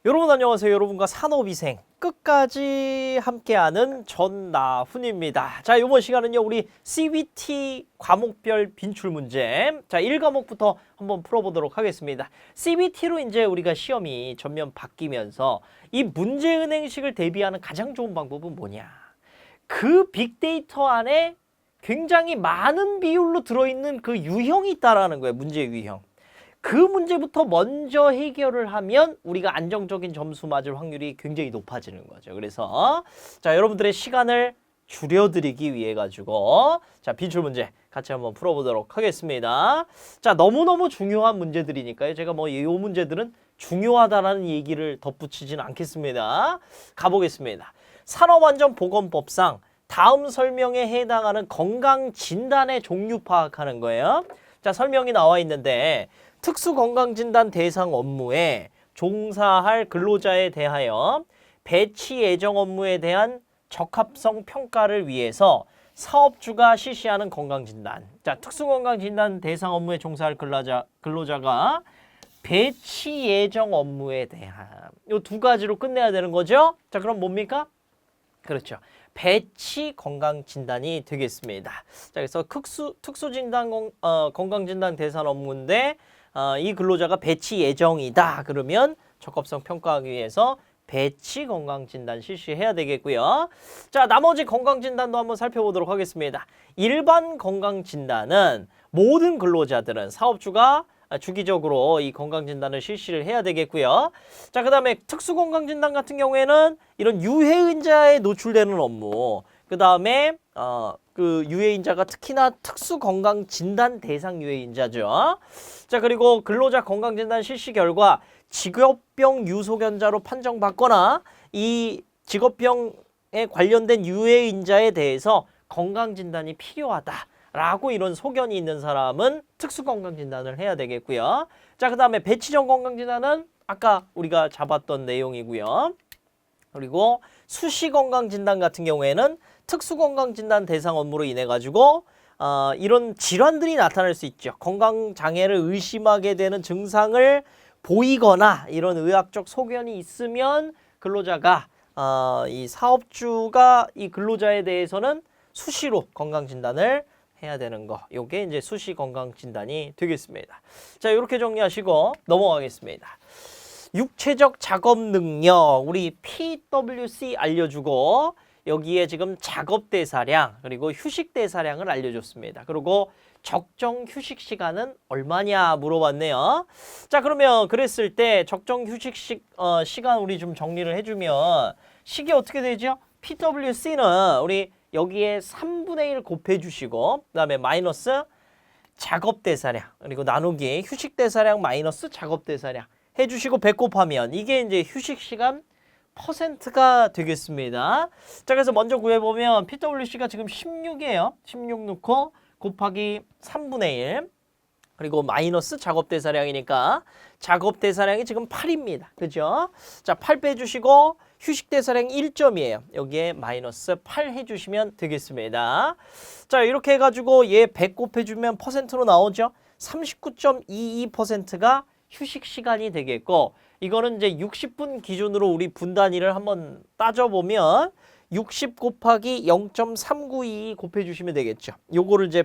여러분 안녕하세요. 여러분과 산업위생 끝까지 함께하는 전나훈입니다. 자, 이번 시간은요. 우리 CBT 과목별 빈출 문제. 자, 1과목부터 한번 풀어보도록 하겠습니다. CBT로 이제 우리가 시험이 전면 바뀌면서 이 문제은행식을 대비하는 가장 좋은 방법은 뭐냐? 그 빅데이터 안에 굉장히 많은 비율로 들어있는 그 유형이 있다라는 거예요. 문제 유형. 그 문제부터 먼저 해결을 하면 우리가 안정적인 점수 맞을 확률이 굉장히 높아지는 거죠. 그래서 자, 여러분들의 시간을 줄여드리기 위해 가지고 자, 빈출 문제 같이 한번 풀어보도록 하겠습니다. 자, 너무너무 중요한 문제들이니까요. 제가 뭐 이 문제들은 중요하다라는 얘기를 덧붙이지는 않겠습니다. 가보겠습니다. 산업안전보건법상 다음 설명에 해당하는 건강진단의 종류 파악하는 거예요. 자, 설명이 나와 있는데 특수건강진단 대상 업무에 종사할 근로자에 대하여 배치 예정 업무에 대한 적합성 평가를 위해서 사업주가 실시하는 건강진단. 자, 특수건강진단 대상 업무에 종사할 근로자가 배치 예정 업무에 대한 이 두 가지로 끝내야 되는 거죠. 자, 그럼 뭡니까? 그렇죠. 배치 건강진단이 되겠습니다. 자, 그래서 건강진단 대상 업무인데 이 근로자가 배치 예정이다. 그러면 적합성 평가하기 위해서 배치 건강진단 실시해야 되겠고요. 자, 나머지 건강진단도 한번 살펴보도록 하겠습니다. 일반 건강진단은 모든 근로자들은 사업주가 주기적으로 이 건강진단을 실시를 해야 되겠고요. 자, 그 다음에 특수건강진단 같은 경우에는 이런 유해인자에 노출되는 업무, 그 다음에 그 유해인자가 특히나 특수건강진단 대상 유해인자죠. 자, 그리고 근로자 건강진단 실시 결과 직업병 유소견자로 판정받거나 이 직업병에 관련된 유해인자에 대해서 건강진단이 필요하다. 라고 이런 소견이 있는 사람은 특수건강진단을 해야 되겠고요. 자, 그 다음에 배치전 건강진단은 아까 우리가 잡았던 내용이고요. 그리고 수시건강진단 같은 경우에는 특수건강진단 대상 업무로 인해 가지고 이런 질환들이 나타날 수 있죠. 건강장애를 의심하게 되는 증상을 보이거나 이런 의학적 소견이 있으면 근로자가 이 사업주가 이 근로자에 대해서는 수시로 건강진단을 해야 되는 거. 요게 이제 수시 건강진단이 되겠습니다. 자, 이렇게 정리하시고 넘어가겠습니다. 육체적 작업 능력, 우리 PWC 알려주고 여기에 지금 작업 대사량 그리고 휴식 대사량을 알려줬습니다. 그리고 적정 휴식 시간은 얼마냐 물어봤네요. 자, 그러면 그랬을 때 적정 휴식 시간 우리 좀 정리를 해주면 식이 어떻게 되죠? PWC는 우리 여기에 3분의 1 곱해주시고 그 다음에 마이너스 작업 대사량 그리고 나누기 휴식 대사량 마이너스 작업 대사량 해주시고 100 곱하면 이게 이제 휴식 시간 퍼센트가 되겠습니다. 자, 그래서 먼저 구해보면 PWC가 지금 16이에요. 16 넣고 곱하기 3분의 1 그리고 마이너스 작업 대사량이니까 작업 대사량이 지금 8입니다. 그죠? 자, 8 빼주시고 휴식 대사량 1점이에요. 여기에 마이너스 8 해주시면 되겠습니다. 자, 이렇게 해가지고 얘 100 곱해주면 퍼센트로 나오죠. 39.22%가 휴식 시간이 되겠고 이거는 이제 60분 기준으로 우리 분단위를 한번 따져보면 60 곱하기 0.392 곱해주시면 되겠죠. 요거를 이제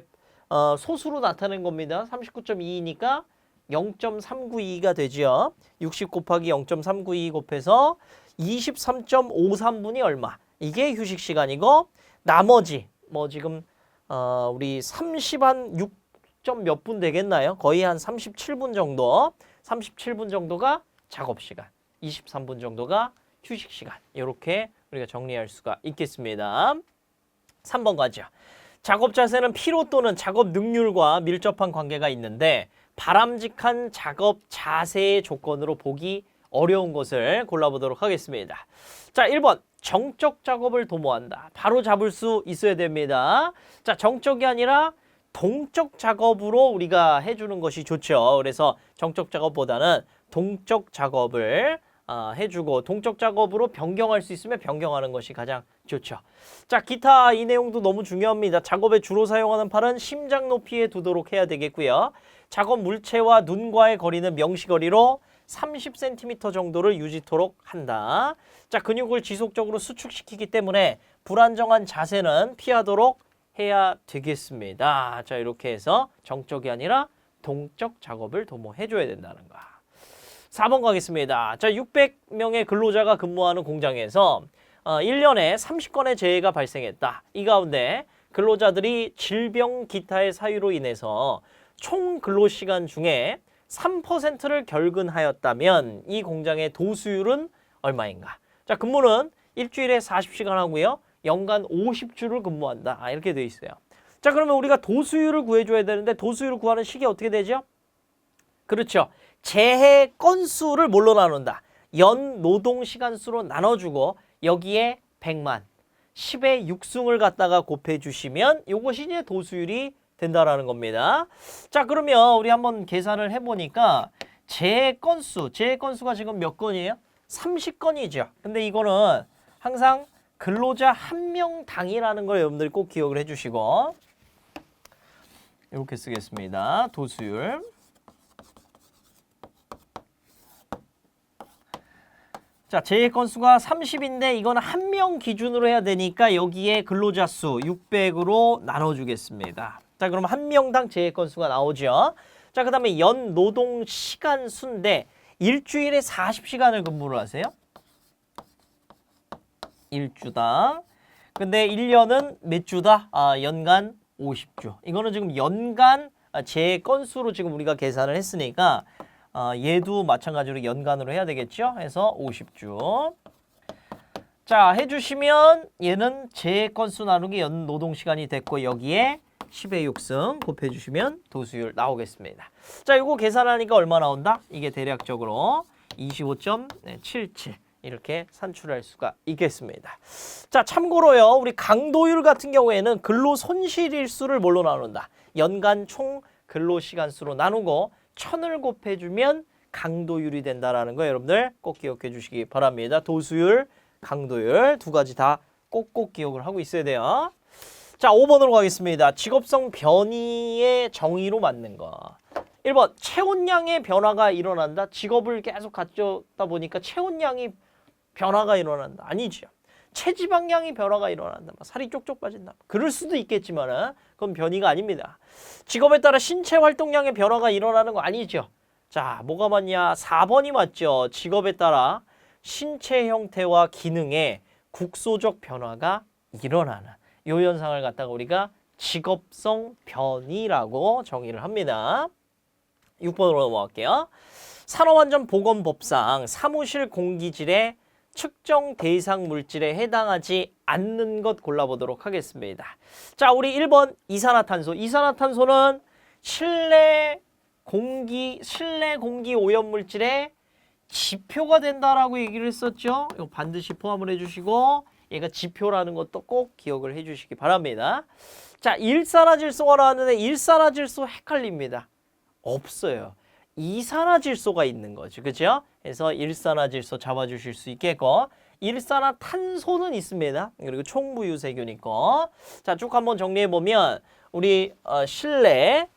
소수로 나타낸 겁니다. 39.22니까 0.392가 되죠. 60 곱하기 0.392 곱해서 23.53분이 얼마? 이게 휴식 시간이고 나머지 뭐 지금 우리 30한 6. 몇 분 되겠나요? 거의 한 37분 정도. 37분 정도가 작업 시간. 23분 정도가 휴식 시간. 이렇게 우리가 정리할 수가 있겠습니다. 3번 가죠. 작업 자세는 피로 또는 작업 능률과 밀접한 관계가 있는데 바람직한 작업 자세의 조건으로 보기 어려운 것을 골라보도록 하겠습니다. 자, 1번 정적 작업을 도모한다. 바로 잡을 수 있어야 됩니다. 자, 정적이 아니라 동적 작업으로 우리가 해주는 것이 좋죠. 그래서 정적 작업보다는 동적 작업을 해주고 동적 작업으로 변경할 수 있으면 변경하는 것이 가장 좋죠. 자, 기타 이 내용도 너무 중요합니다. 작업에 주로 사용하는 팔은 심장 높이에 두도록 해야 되겠고요. 작업 물체와 눈과의 거리는 명시거리로 30cm 정도를 유지토록 한다. 자, 근육을 지속적으로 수축시키기 때문에 불안정한 자세는 피하도록 해야 되겠습니다. 자, 이렇게 해서 정적이 아니라 동적 작업을 도모해줘야 된다는 거. 4번 가겠습니다. 자, 600명의 근로자가 근무하는 공장에서 1년에 30건의 재해가 발생했다. 이 가운데 근로자들이 질병 기타의 사유로 인해서 총 근로시간 중에 3%를 결근하였다면 이 공장의 도수율은 얼마인가? 자, 근무는 일주일에 40시간 하고요. 연간 50주를 근무한다. 이렇게 돼 있어요. 자, 그러면 우리가 도수율을 구해줘야 되는데 도수율을 구하는 식이 어떻게 되죠? 그렇죠. 재해 건수를 뭘로 나눈다? 연 노동시간수로 나눠주고 여기에 100만, 10의 6승을 갖다가 곱해주시면 이것이 이제 도수율이 된다라는 겁니다. 자, 그러면 우리 한번 계산을 해보니까 재해 건수가 지금 몇 건이에요? 30건이죠. 근데 이거는 항상 근로자 한 명당이라는 걸 여러분들이 꼭 기억을 해주시고 이렇게 쓰겠습니다. 도수율. 자, 재해 건수가 30인데 이건 한 명 기준으로 해야 되니까 여기에 근로자 수 600으로 나눠주겠습니다. 자, 그럼 한 명당 재해 건수가 나오죠. 자, 그 다음에 연 노동 시간 수인데 일주일에 40시간을 근무를 하세요. 일주당. 근데 1년은 몇 주다? 연간 50주. 이거는 지금 연간 재해 건수로 지금 우리가 계산을 했으니까 얘도 마찬가지로 연간으로 해야 되겠죠? 해서 50주. 자, 해주시면 얘는 재해 건수 나누기 연 노동시간이 됐고 여기에 10의 6승 곱해주시면 도수율 나오겠습니다. 자, 이거 계산하니까 얼마 나온다? 이게 대략적으로 25.77 이렇게 산출할 수가 있겠습니다. 자, 참고로요. 우리 강도율 같은 경우에는 근로 손실일수를 뭘로 나눈다? 연간 총 근로시간수로 나누고 1000을 곱해주면 강도율이 된다라는 거 여러분들 꼭 기억해 주시기 바랍니다. 도수율, 강도율 두 가지 다 꼭꼭 기억을 하고 있어야 돼요. 자, 5번으로 가겠습니다. 직업성 변이의 정의로 맞는 거. 1번, 체온량의 변화가 일어난다. 직업을 계속 갖다 보니까 체온량이 변화가 일어난다. 아니죠. 체지방량이 변화가 일어난다. 살이 쪽쪽 빠진다. 그럴 수도 있겠지만 그건 변이가 아닙니다. 직업에 따라 신체 활동량의 변화가 일어나는 거 아니죠. 자, 뭐가 맞냐? 4번이 맞죠. 직업에 따라 신체 형태와 기능에 국소적 변화가 일어나는 이 현상을 갖다가 우리가 직업성 변이라고 정의를 합니다. 6번으로 넘어갈게요. 산업안전보건법상 사무실 공기질의 측정 대상 물질에 해당하지 않는 것 골라보도록 하겠습니다. 자, 우리 1번 이산화탄소. 이산화탄소는 실내 공기 오염 물질의 지표가 된다라고 얘기를 했었죠. 이거 반드시 포함을 해주시고 얘가 지표라는 것도 꼭 기억을 해주시기 바랍니다. 자, 일산화질소가 나왔는데 일산화질소 헷갈립니다. 없어요. 이산화질소가 있는 거죠. 그죠? 그래서 일산화질소 잡아주실 수 있겠고 일산화탄소는 있습니다. 그리고 총부유세균 있고 자, 쭉 한번 정리해보면 우리 실내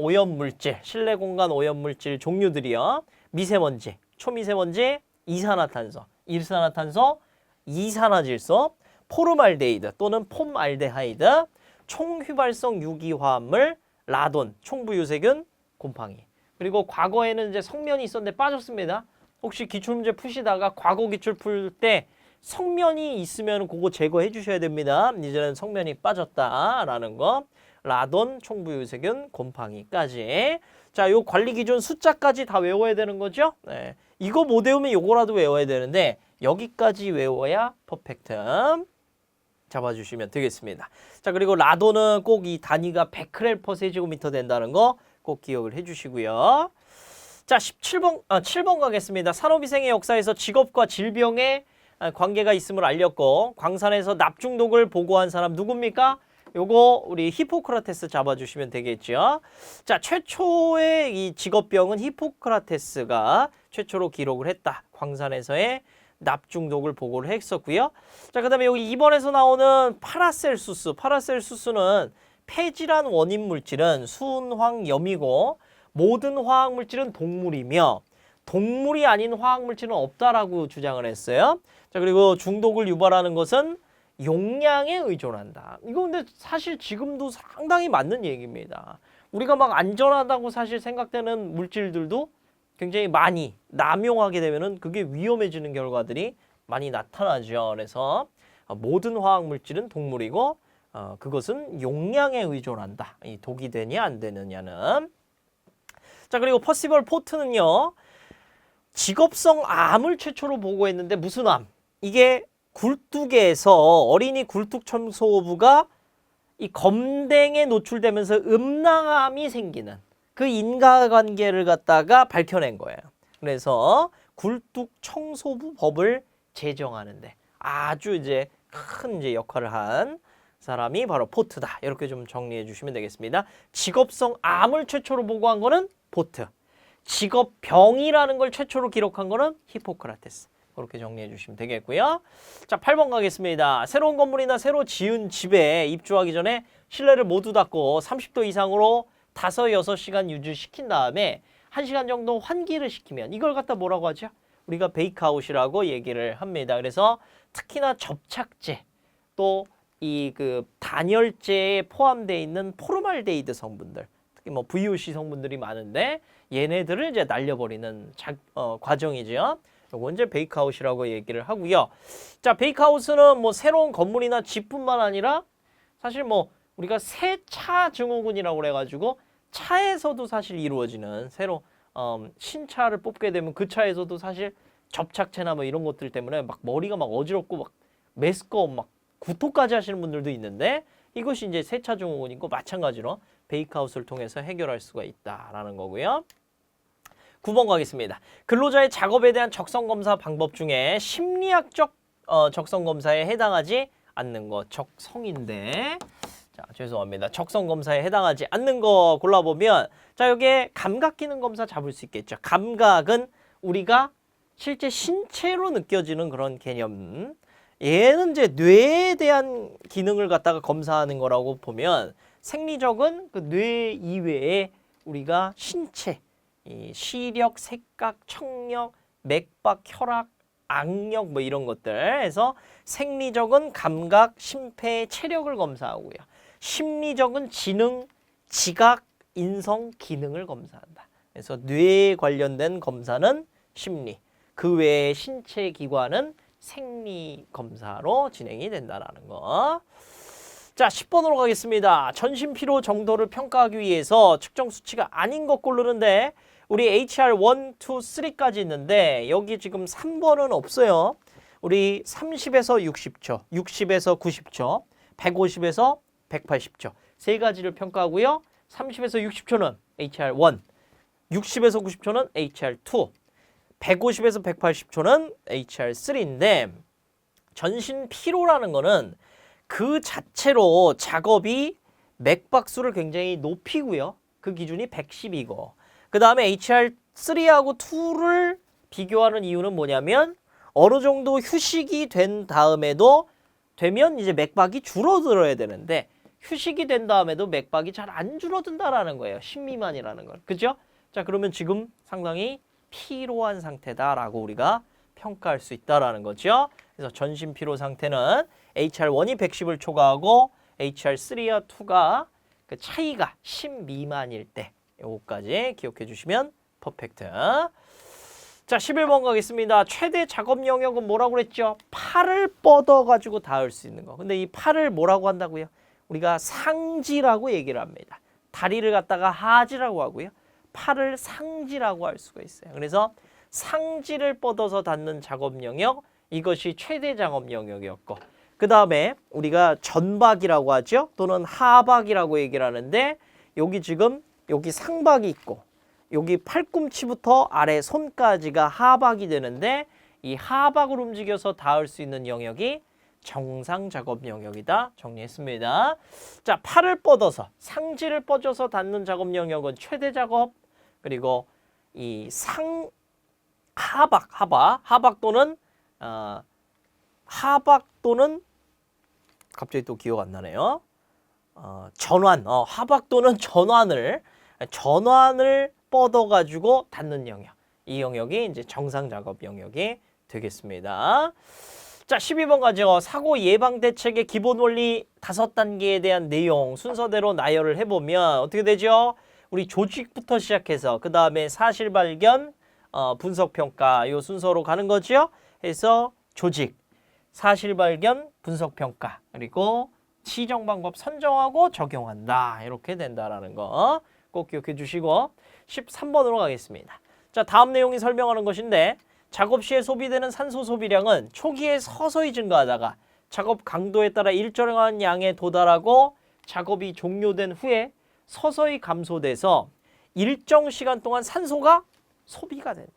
오염물질, 실내 공간 오염물질 종류들이요. 미세먼지, 초미세먼지, 이산화탄소, 일산화탄소, 이산화질소, 포름알데히드 또는 폼알데하이드, 총휘발성 유기화합물, 라돈, 총부유세균, 곰팡이. 그리고 과거에는 이제 성면이 있었는데 빠졌습니다. 혹시 기출문제 푸시다가 과거 기출 풀 때 성면이 있으면 그거 제거해 주셔야 됩니다. 이제는 성면이 빠졌다라는 거. 라돈, 총부유세균, 곰팡이까지. 자, 요 관리 기준 숫자까지 다 외워야 되는 거죠? 네. 이거 못 외우면 요거라도 외워야 되는데 여기까지 외워야 퍼펙트. 잡아주시면 되겠습니다. 자, 그리고 라돈은 꼭 이 단위가 100크렐/세제곱미터 된다는 거 꼭 기억을 해주시고요. 자, 7번 가겠습니다. 산업위생의 역사에서 직업과 질병의 관계가 있음을 알렸고 광산에서 납중독을 보고한 사람 누굽니까? 요거 우리 히포크라테스 잡아주시면 되겠죠. 자, 최초의 이 직업병은 히포크라테스가 최초로 기록을 했다. 광산에서의 납중독을 보고를 했었고요. 자, 그 다음에 여기 2번에서 나오는 파라셀수스. 파라셀수스는 폐질환 원인 물질은 순황염이고 모든 화학물질은 동물이며 동물이 아닌 화학물질은 없다라고 주장을 했어요. 자, 그리고 중독을 유발하는 것은 용량에 의존한다. 이거 근데 사실 지금도 상당히 맞는 얘기입니다. 우리가 막 안전하다고 사실 생각되는 물질들도 굉장히 많이 남용하게 되면은 그게 위험해지는 결과들이 많이 나타나죠. 그래서 모든 화학물질은 동물이고 그것은 용량에 의존한다. 이 독이 되냐 안 되느냐는. 자, 그리고 퍼시벌 포트는요. 직업성 암을 최초로 보고했는데 무슨 암? 이게 굴뚝에서 어린이 굴뚝 청소부가 이 검댕에 노출되면서 음낭암이 생기는 그 인과관계를 갖다가 밝혀낸 거예요. 그래서 굴뚝 청소부 법을 제정하는데 아주 이제 큰 이제 역할을 한 사람이 바로 포트다. 이렇게 좀 정리해 주시면 되겠습니다. 직업성 암을 최초로 보고한 거는 포트. 직업병이라는 걸 최초로 기록한 거는 히포크라테스. 그렇게 정리해 주시면 되겠고요. 자, 8번 가겠습니다. 새로운 건물이나 새로 지은 집에 입주하기 전에 실내를 모두 닫고 30도 이상으로 5, 6시간 유지시킨 다음에 1시간 정도 환기를 시키면 이걸 갖다 뭐라고 하죠? 우리가 베이크아웃이라고 얘기를 합니다. 그래서 특히나 접착제 또 이 그 단열재에 포함되어 있는 포르말데히드 성분들, 특히 뭐 VOC 성분들이 많은데 얘네들을 이제 날려버리는 과정이죠. 요거 이제 베이크아웃이라고 얘기를 하고요. 자, 베이크아웃은 뭐 새로운 건물이나 집뿐만 아니라 사실 뭐 우리가 세차 증후군이라고 그래가지고 차에서도 사실 이루어지는 새로 신차를 뽑게 되면 그 차에서도 사실 접착제나 뭐 이런 것들 때문에 막 머리가 막 어지럽고 막 메스꺼 막 구토까지 하시는 분들도 있는데 이것이 이제 세차 증후군이고 마찬가지로 베이크아웃을 통해서 해결할 수가 있다라는 거고요. 9번 가겠습니다. 근로자의 작업에 대한 적성검사 방법 중에 심리학적 적성검사에 해당하지 않는 거 적성인데 자, 죄송합니다. 적성검사에 해당하지 않는 거 골라보면 자, 여기에 감각기능검사 잡을 수 있겠죠. 감각은 우리가 실제 신체로 느껴지는 그런 개념. 얘는 이제 뇌에 대한 기능을 갖다가 검사하는 거라고 보면 생리적은 그 뇌 이외에 우리가 신체 이 시력, 색각, 청력, 맥박, 혈압, 악력 뭐 이런 것들 해서 생리적은 감각, 심폐, 체력을 검사하고요. 심리적은 지능, 지각, 인성, 기능을 검사한다. 그래서 뇌에 관련된 검사는 심리, 그 외의 신체 기관은 생리 검사로 진행이 된다라는 거. 자, 10번으로 가겠습니다. 전신 피로 정도를 평가하기 위해서 측정 수치가 아닌 것 고르는데 우리 HR 1, 2, 3까지 있는데 여기 지금 3번은 없어요. 우리 30에서 60초, 60에서 90초, 150에서 180초 세 가지를 평가하고요. 30에서 60초는 HR 1, 60에서 90초는 HR 2, 150에서 180초는 HR 3인데 전신 피로라는 거는 그 자체로 작업이 맥박수를 굉장히 높이고요. 그 기준이 110이고 그 다음에 HR3하고 2를 비교하는 이유는 뭐냐면 어느 정도 휴식이 된 다음에도 되면 이제 맥박이 줄어들어야 되는데 휴식이 된 다음에도 맥박이 잘 안 줄어든다라는 거예요. 10 미만이라는 걸. 그죠? 자, 그러면 지금 상당히 피로한 상태다라고 우리가 평가할 수 있다라는 거죠. 그래서 전신 피로 상태는 HR1이 110을 초과하고 HR3와 2가 그 차이가 10 미만일 때 요거까지 기억해 주시면 퍼펙트. 자, 11번 가겠습니다. 최대 작업 영역은 뭐라고 그랬죠? 팔을 뻗어 가지고 닿을 수 있는 거. 근데 이 팔을 뭐라고 한다고요? 우리가 상지라고 얘기를 합니다. 다리를 갖다가 하지라고 하고요. 팔을 상지라고 할 수가 있어요. 그래서 상지를 뻗어서 닿는 작업 영역, 이것이 최대 작업 영역이었고 그 다음에 우리가 전박이라고 하죠. 또는 하박이라고 얘기를 하는데 여기 지금 여기 상박이 있고 여기 팔꿈치부터 아래 손까지가 하박이 되는데 이 하박을 움직여서 닿을 수 있는 영역이 정상 작업 영역이다. 정리했습니다. 자, 팔을 뻗어서 상지를 뻗어서 닿는 작업 영역은 최대 작업 그리고 이 하박 또는 하박 또는 갑자기 또 기억 안 나네요. 전환, 하박 또는 전환을 뻗어가지고 닿는 영역. 이 영역이 이제 정상 작업 영역이 되겠습니다. 자, 12번 가죠. 사고 예방 대책의 기본 원리 5단계에 대한 내용 순서대로 나열을 해보면 어떻게 되죠? 우리 조직부터 시작해서 그 다음에 사실 발견, 분석 평가 요 순서로 가는 거죠. 해서 조직, 사실 발견, 분석 평가 그리고 시정 방법 선정하고 적용한다. 이렇게 된다라는 거 꼭 기억해 주시고 13번으로 가겠습니다. 자, 다음 내용이 설명하는 것인데 작업 시에 소비되는 산소 소비량은 초기에 서서히 증가하다가 작업 강도에 따라 일정한 양에 도달하고 작업이 종료된 후에 서서히 감소돼서 일정 시간 동안 산소가 소비가 된다.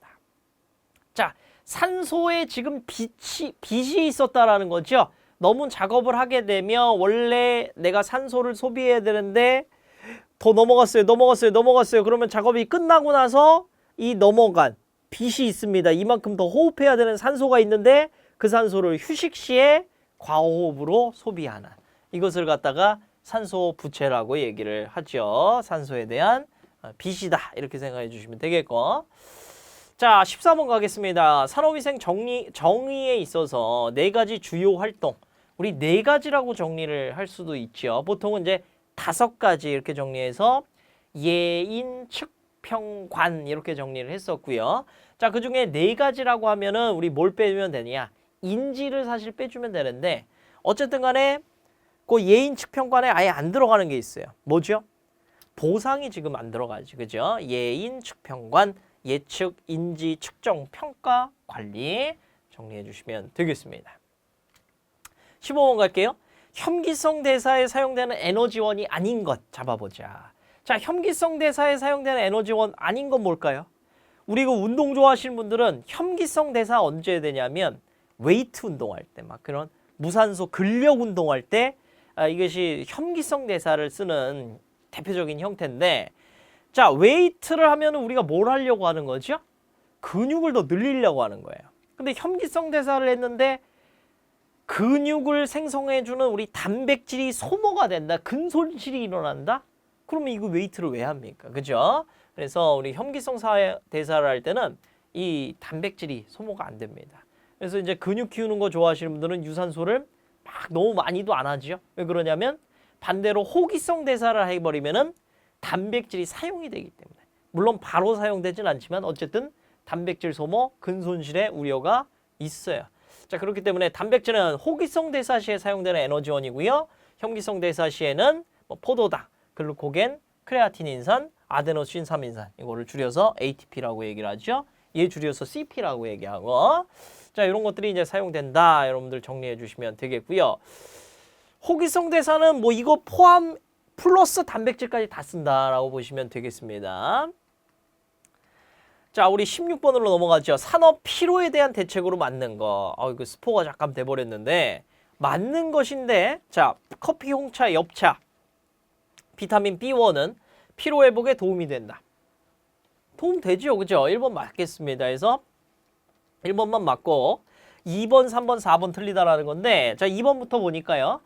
자, 산소에 지금 빚이 있었다라는 거죠. 너무 작업을 하게 되면 원래 내가 산소를 소비해야 되는데 더 넘어갔어요. 그러면 작업이 끝나고 나서 이 넘어간 빚이 있습니다. 이만큼 더 호흡해야 되는 산소가 있는데 그 산소를 휴식 시에 과호흡으로 소비하는 이것을 갖다가 산소 부채라고 얘기를 하죠. 산소에 대한 빚이다. 이렇게 생각해 주시면 되겠고. 자, 14번 가겠습니다. 산업위생 정의에 있어서 4가지 주요 활동. 우리 4가지라고 정리를 할 수도 있죠. 보통은 이제 5가지 이렇게 정리해서 예인, 측평, 관 이렇게 정리를 했었고요. 자, 그중에 4가지라고 하면은 우리 뭘 빼주면 되냐? 인지를 사실 빼주면 되는데 어쨌든 간에 그 예인, 측평, 관에 아예 안 들어가는 게 있어요. 뭐죠? 보상이 지금 안 들어가지. 그죠? 예인, 측평, 관, 예측, 인지, 측정, 평가, 관리 정리해 주시면 되겠습니다. 15번 갈게요. 혐기성 대사에 사용되는 에너지원이 아닌 것 잡아보자. 자, 혐기성 대사에 사용되는 에너지원 아닌 건 뭘까요? 우리 그 운동 좋아하시는 분들은 혐기성 대사 언제 해야 되냐면 웨이트 운동할 때 막 그런 무산소 근력 운동할 때 이것이 혐기성 대사를 쓰는 대표적인 형태인데 자, 웨이트를 하면 우리가 뭘 하려고 하는 거죠? 근육을 더 늘리려고 하는 거예요. 근데 혐기성 대사를 했는데 근육을 생성해주는 우리 단백질이 소모가 된다. 근손실이 일어난다. 그러면 이거 웨이트를 왜 합니까? 그죠? 그래서 우리 혐기성 대사를 할 때는 이 단백질이 소모가 안 됩니다. 그래서 이제 근육 키우는 거 좋아하시는 분들은 유산소를 막 너무 많이도 안 하죠. 왜 그러냐면 반대로 호기성 대사를 해버리면은 단백질이 사용이 되기 때문에 물론 바로 사용되진 않지만 어쨌든 단백질 소모, 근손실의 우려가 있어요. 자, 그렇기 때문에 단백질은 호기성 대사 시에 사용되는 에너지원이고요. 혐기성 대사 시에는 뭐 포도당, 글루코겐, 크레아틴인산, 아데노신 3인산 이거를 줄여서 ATP라고 얘기를 하죠. 얘 줄여서 CP라고 얘기하고 자, 이런 것들이 이제 사용된다. 여러분들 정리해 주시면 되겠고요. 호기성 대사는 뭐 이거 포함 플러스 단백질까지 다 쓴다라고 보시면 되겠습니다. 자, 우리 16번으로 넘어가죠. 산업 피로에 대한 대책으로 맞는 거. 이거 스포가 잠깐 돼버렸는데 맞는 것인데 자, 커피, 홍차, 엽차, 비타민 B1은 피로 회복에 도움이 된다. 도움 되죠, 그죠? 1번 맞겠습니다. 그래서 1번만 맞고 2번, 3번, 4번 틀리다라는 건데 자, 2번부터 보니까요.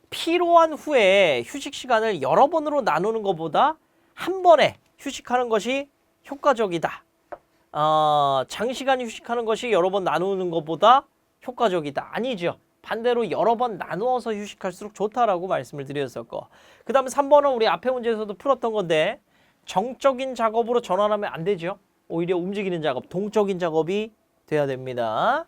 피로한 후에 휴식 시간을 여러 번으로 나누는 것보다 한 번에 휴식하는 것이 효과적이다. 장시간 휴식하는 것이 여러 번 나누는 것보다 효과적이다. 아니죠. 반대로 여러 번 나누어서 휴식할수록 좋다라고 말씀을 드렸었고 그 다음에 3번은 우리 앞에 문제에서도 풀었던 건데 정적인 작업으로 전환하면 안 되죠. 오히려 움직이는 작업, 동적인 작업이 돼야 됩니다.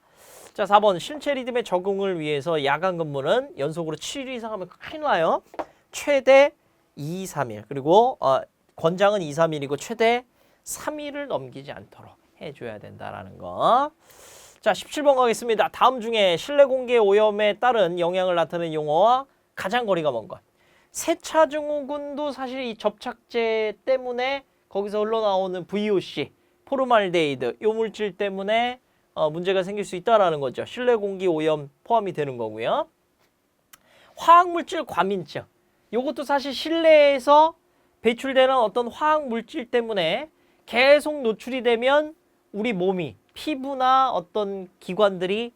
자, 4번 신체 리듬의 적응을 위해서 야간 근무는 연속으로 7일 이상 하면 큰일 나요. 최대 2, 3일 그리고 권장은 2, 3일이고 최대 3일을 넘기지 않도록 해줘야 된다라는 거. 자, 17번 가겠습니다. 다음 중에 실내 공기 오염에 따른 영향을 나타내는 용어와 가장 거리가 먼 것. 세차 증후군도 사실 이 접착제 때문에 거기서 흘러나오는 VOC, 포르말데히드 요 물질 때문에 문제가 생길 수 있다라는 거죠. 실내 공기 오염 포함이 되는 거고요. 화학물질 과민증. 요것도 사실 실내에서 배출되는 어떤 화학물질 때문에 계속 노출이 되면 우리 몸이 피부나 어떤 기관들이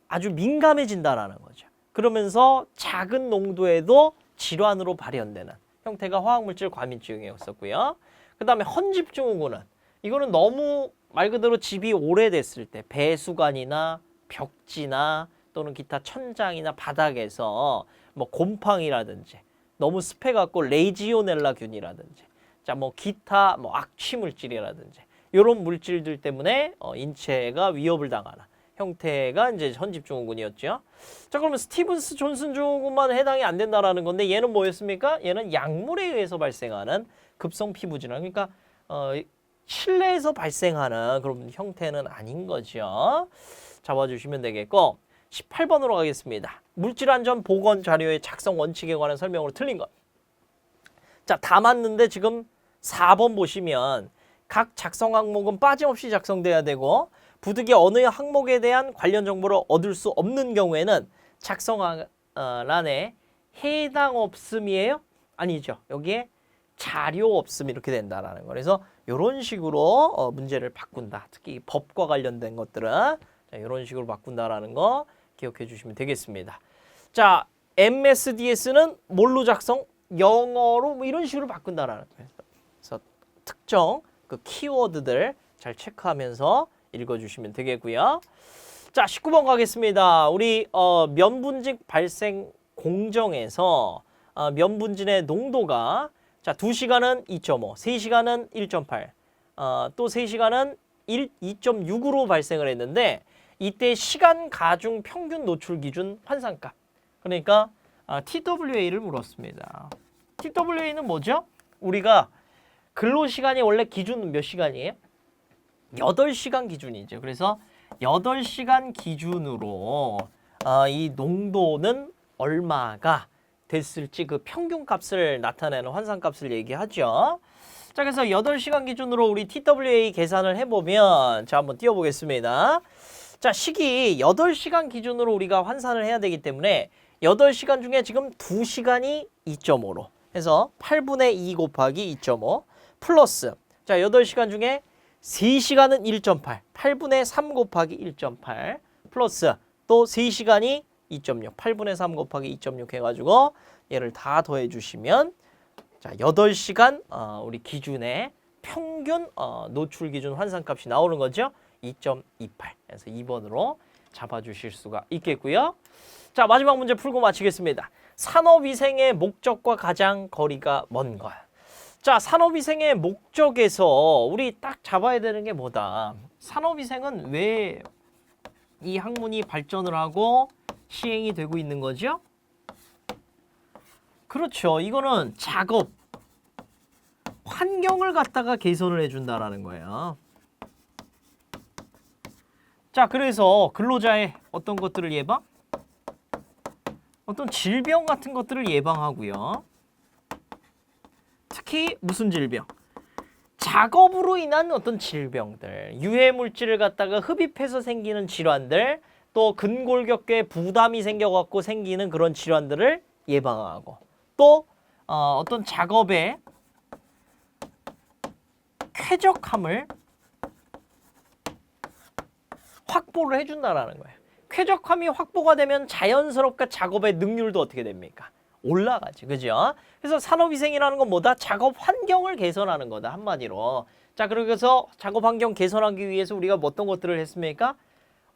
아주 민감해진다라는 거죠. 그러면서 작은 농도에도 질환으로 발현되는 형태가 화학물질 과민증이었었고요. 그 다음에 헌집증후군은 이거는 너무 말 그대로 집이 오래됐을 때 배수관이나 벽지나 또는 기타 천장이나 바닥에서 뭐 곰팡이라든지 너무 습해갖고 레지오넬라균이라든지 자 뭐 기타 뭐 악취 물질이라든지 이런 물질들 때문에 인체가 위협을 당하는 형태가 이제 현집증후군이었죠. 자 그러면 스티븐스 존슨 증후군만 해당이 안 된다라는 건데 얘는 뭐였습니까? 얘는 약물에 의해서 발생하는 급성 피부 질환. 그러니까 실내에서 발생하는 그런 형태는 아닌 거죠. 잡아주시면 되겠고 18번으로 가겠습니다. 물질안전보건 자료의 작성 원칙에 관한 설명으로 틀린 것. 자, 다 맞는데 지금 4번 보시면 각 작성 항목은 빠짐없이 작성돼야 되고 부득이 어느 항목에 대한 관련 정보를 얻을 수 없는 경우에는 작성란에 해당 없음이에요? 아니죠. 여기에 자료 없음 이렇게 된다라는 거. 그래서 이런 식으로 문제를 바꾼다. 특히 법과 관련된 것들은 자, 이런 식으로 바꾼다라는 거 기억해 주시면 되겠습니다. 자, MSDS는 뭘로 작성? 영어로 뭐 이런 식으로 바꾼다라는 거예요. 그래서 특정 그 키워드들 잘 체크하면서 읽어주시면 되겠고요. 자, 19번 가겠습니다. 우리 면분진 발생 공정에서 면분진의 농도가 자 2시간은 2.5, 3시간은 1.8, 또 3시간은 2.6으로 발생을 했는데 이때 시간 가중 평균 노출 기준 환산값 그러니까 TWA를 물었습니다. TWA는 뭐죠? 우리가 근로시간이 원래 기준은 몇 시간이에요? 8시간 기준이죠. 그래서 8시간 기준으로 이 농도는 얼마가 됐을지 그 평균값을 나타내는 환산값을 얘기하죠. 자, 그래서 8시간 기준으로 우리 TWA 계산을 해보면 자, 한번 띄워보겠습니다. 자, 시기 8시간 기준으로 우리가 환산을 해야 되기 때문에 8시간 중에 지금 2시간이 2.5로 해서 8분의 2 곱하기 2.5 플러스 자 8시간 중에 3시간은 1.8, 8분의 3 곱하기 1.8 플러스 또 3시간이 2.6, 8분의 3 곱하기 2.6 해가지고 얘를 다 더해주시면 자 8시간 우리 기준의 평균 노출 기준 환산값이 나오는 거죠. 2.28. 그래서 2번으로 잡아주실 수가 있겠고요. 자 마지막 문제 풀고 마치겠습니다. 산업위생의 목적과 가장 거리가 먼 것. 자 산업위생의 목적에서 우리 딱 잡아야 되는 게 뭐다. 산업위생은 왜 이 학문이 발전을 하고 시행이 되고 있는 거죠? 그렇죠. 이거는 작업, 환경을 갖다가 개선을 해준다라는 거예요. 자, 그래서 근로자의 어떤 것들을 예방? 어떤 질병 같은 것들을 예방하고요. 특히 무슨 질병? 작업으로 인한 어떤 질병들, 유해 물질을 갖다가 흡입해서 생기는 질환들, 또 근골격계에 부담이 생겨갖고 생기는 그런 질환들을 예방하고, 또 어떤 작업의 쾌적함을 확보를 해준다라는 거예요. 쾌적함이 확보가 되면 자연스럽게 작업의 능률도 어떻게 됩니까? 올라가지, 그죠? 그래서 산업위생이라는 건 뭐다? 작업 환경을 개선하는 거다, 한마디로. 자, 그래서 작업 환경 개선하기 위해서 우리가 어떤 것들을 했습니까?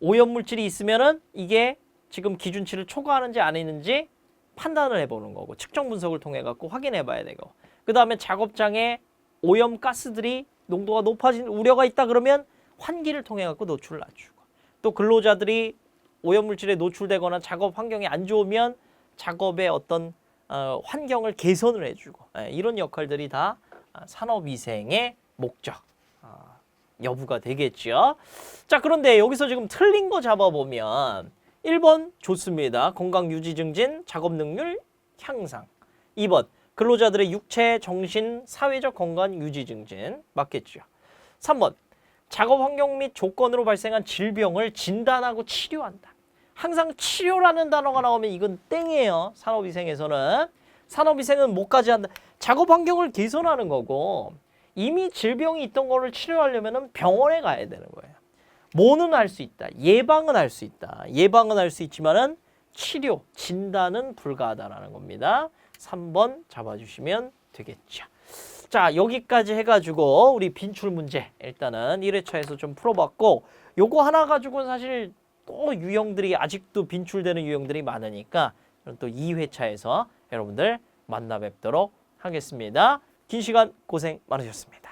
오염물질이 있으면은 이게 지금 기준치를 초과하는지 아니는지 판단을 해보는 거고, 측정 분석을 통해 갖고 확인해 봐야 되고, 그 다음에 작업장에 오염 가스들이 농도가 높아진 우려가 있다 그러면 환기를 통해 갖고 노출을 낮추고, 또 근로자들이 오염물질에 노출되거나 작업 환경이 안 좋으면 작업의 어떤 환경을 개선을 해주고, 이런 역할들이 다 산업위생의 목적 여부가 되겠죠. 자, 그런데 여기서 지금 틀린 거 잡아보면 1번 좋습니다. 건강 유지 증진, 작업 능률 향상. 2번 근로자들의 육체, 정신, 사회적 건강 유지 증진 맞겠죠. 3번 작업 환경 및 조건으로 발생한 질병을 진단하고 치료한다. 항상 치료라는 단어가 나오면 이건 땡이에요. 산업위생에서는. 산업위생은 뭐까지 한다? 작업 환경을 개선하는 거고, 이미 질병이 있던 거를 치료하려면 병원에 가야 되는 거예요. 뭐는 할 수 있다. 예방은 할 수 있다. 예방은 할 수 있지만은 치료, 진단은 불가하다라는 겁니다. 3번 잡아주시면 되겠죠. 자, 여기까지 해가지고 우리 빈출 문제 일단은 1회차에서 좀 풀어봤고 요거 하나 가지고는 사실 또 유형들이 아직도 빈출되는 유형들이 많으니까 또 2회차에서 여러분들 만나 뵙도록 하겠습니다. 긴 시간 고생 많으셨습니다.